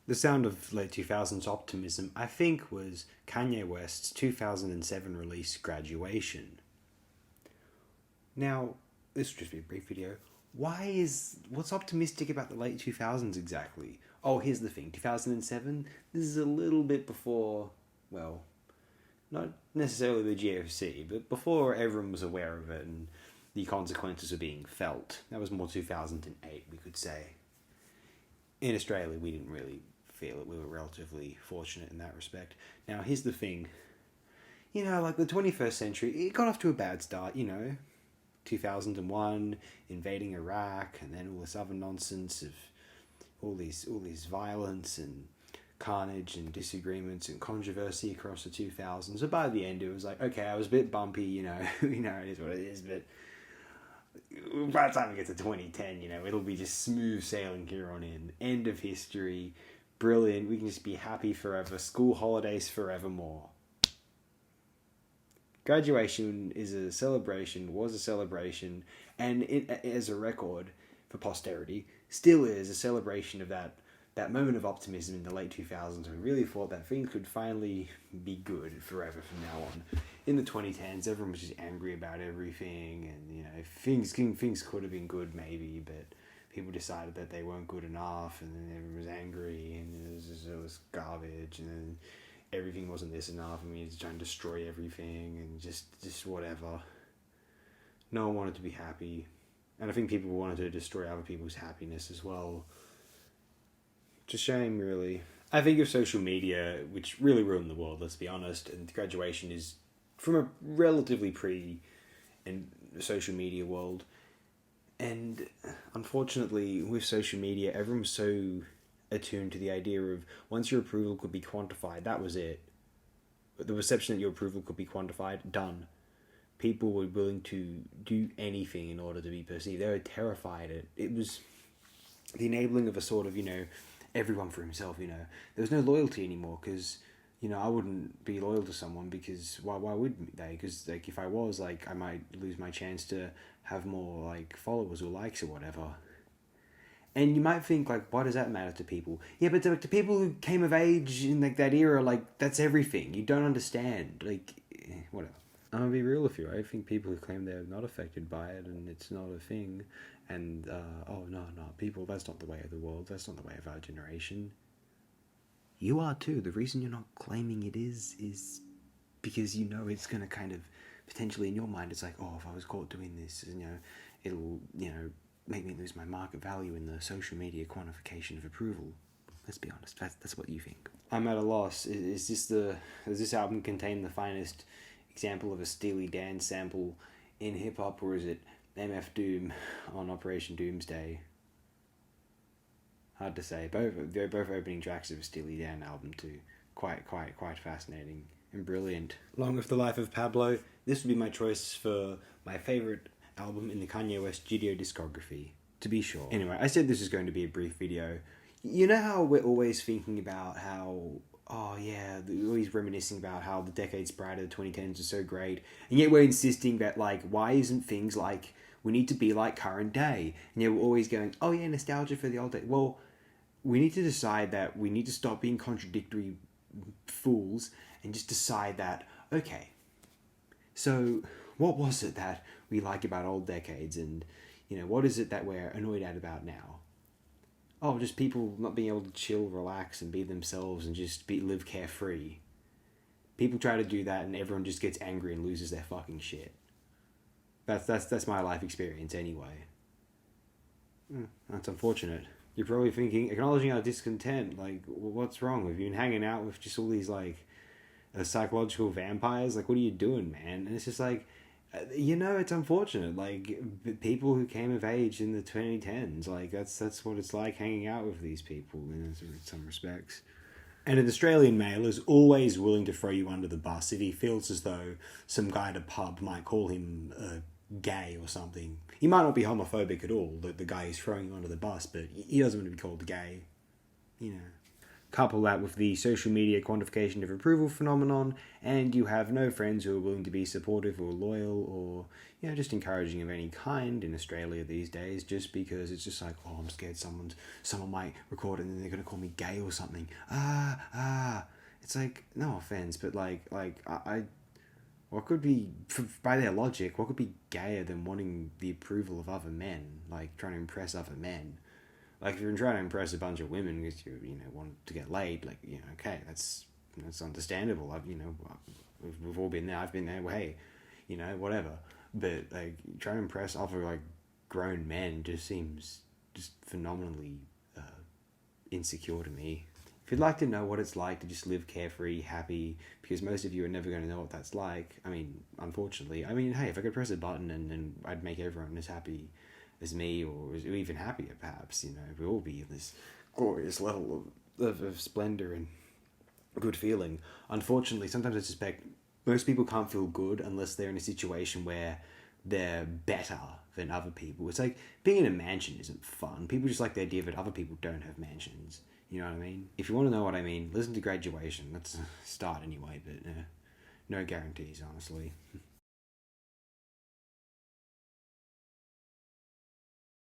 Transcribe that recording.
The sound of late 2000s optimism, I think, was Kanye West's 2007 release Graduation. Now, this will just be a brief video. What's optimistic about the late 2000s exactly? Oh, here's the thing, 2007, this is a little bit before, well, not necessarily the GFC, but before everyone was aware of it and the consequences were being felt. That was more 2008, we could say. In Australia, we didn't really feel it. We were relatively fortunate in that respect. Now, here's the thing. You know, like the 21st century, it got off to a bad start, you know. 2001, invading Iraq, and then all this other nonsense of all these violence and carnage and disagreements and controversy across the 2000s. So by the end, it was like, okay, I was a bit bumpy, you know, it is what it is, but by the time we get to 2010, you know, it'll be just smooth sailing here on in. End of history. Brilliant. We can just be happy forever. School holidays forevermore. Graduation is a celebration, was a celebration, and it, as a record for posterity, still is a celebration of that moment of optimism in the late 2000s. We really thought that things could finally be good forever from now on. In the 2010s, everyone was just angry about everything, and, you know, things could have been good maybe, but people decided that they weren't good enough, and then everyone was angry, and it was garbage, and then everything wasn't this enough, and we had to try and destroy everything, and just whatever. No one wanted to be happy, and I think people wanted to destroy other people's happiness as well. It's a shame, really. I think of social media, which really ruined the world, let's be honest, and graduation is from a relatively and social media world. And unfortunately, with social media, everyone's so attuned to the idea of once your approval could be quantified, that was it. The perception that your approval could be quantified, done. People were willing to do anything in order to be perceived. They were terrified. It was the enabling of a sort of, you know, everyone for himself, you know. There was no loyalty anymore because, you know, I wouldn't be loyal to someone because why would they? Because, like, if I was, like, I might lose my chance to have more, like, followers or likes or whatever. And you might think, like, why does that matter to people? Yeah, but to people who came of age in, like, that era, like, that's everything. You don't understand. Like, whatever. I'm gonna be real with you. I think people who claim they're not affected by it and it's not a thing, and, no, people, that's not the way of the world. That's not the way of our generation. You are too. The reason you're not claiming it is because you know it's gonna kind of, potentially in your mind, it's like, oh, if I was caught doing this, you know, it'll, you know, make me lose my market value in the social media quantification of approval. Let's be honest, that's what you think. I'm at a loss. Does this album contain the finest example of a Steely Dan sample in hip-hop, or is it MF Doom on Operation Doomsday? Hard to say. They're both opening tracks of a Steely Dan album too. Quite fascinating and brilliant. Along with The Life of Pablo, this would be my choice for my favourite album in the Kanye West studio discography, to be sure. Anyway, I said this is going to be a brief video. You know how we're always thinking about how, oh yeah, we're always reminiscing about how the decades prior to the 2010s are so great, and yet we're insisting that, like, why isn't things like, we need to be like current day? And yet we're always going, oh yeah, nostalgia for the old day. Well, we need to decide that we need to stop being contradictory fools and just decide that, okay, so what was it that we like about old decades, and, you know, what is it that we're annoyed at about now? Oh, just people not being able to chill, relax, and be themselves and just live carefree. People try to do that and everyone just gets angry and loses their fucking shit. That's my life experience anyway. That's unfortunate. You're probably thinking, acknowledging our discontent, like, what's wrong? Have you been hanging out with just all these, like, psychological vampires? Like, what are you doing, man? And it's just like, you know, it's unfortunate. Like, people who came of age in the 2010s, like, that's what it's like hanging out with these people in some respects. And an Australian male is always willing to throw you under the bus if he feels as though some guy at a pub might call him gay or something. He might not be homophobic at all, the guy who's throwing you under the bus, but he doesn't want to be called gay, you know. Couple that with the social media quantification of approval phenomenon, and you have no friends who are willing to be supportive or loyal or, just encouraging of any kind in Australia these days, just because it's just like, oh, I'm scared someone might record it and then they're going to call me gay or something. It's like, no offense, but I what could be, by their logic, what could be gayer than wanting the approval of other men, like trying to impress other men? Like, if you're trying to impress a bunch of women because you want to get laid, okay, that's understandable. We've all been there. I've been there. Well, hey, whatever. But trying to impress other grown men just seems just phenomenally insecure to me. If you'd like to know what it's like to just live carefree, happy, because most of you are never going to know what that's like. Unfortunately. Hey, if I could press a button and I'd make everyone as happy as me, or even happier, perhaps, we'll all be in this glorious level of splendor and good feeling. Unfortunately, sometimes I suspect most people can't feel good unless they're in a situation where they're better than other people. It's like being in a mansion isn't fun. People just like the idea that other people don't have mansions. You know what I mean? If you want to know what I mean, listen to Graduation. Let's start anyway, but no guarantees, honestly.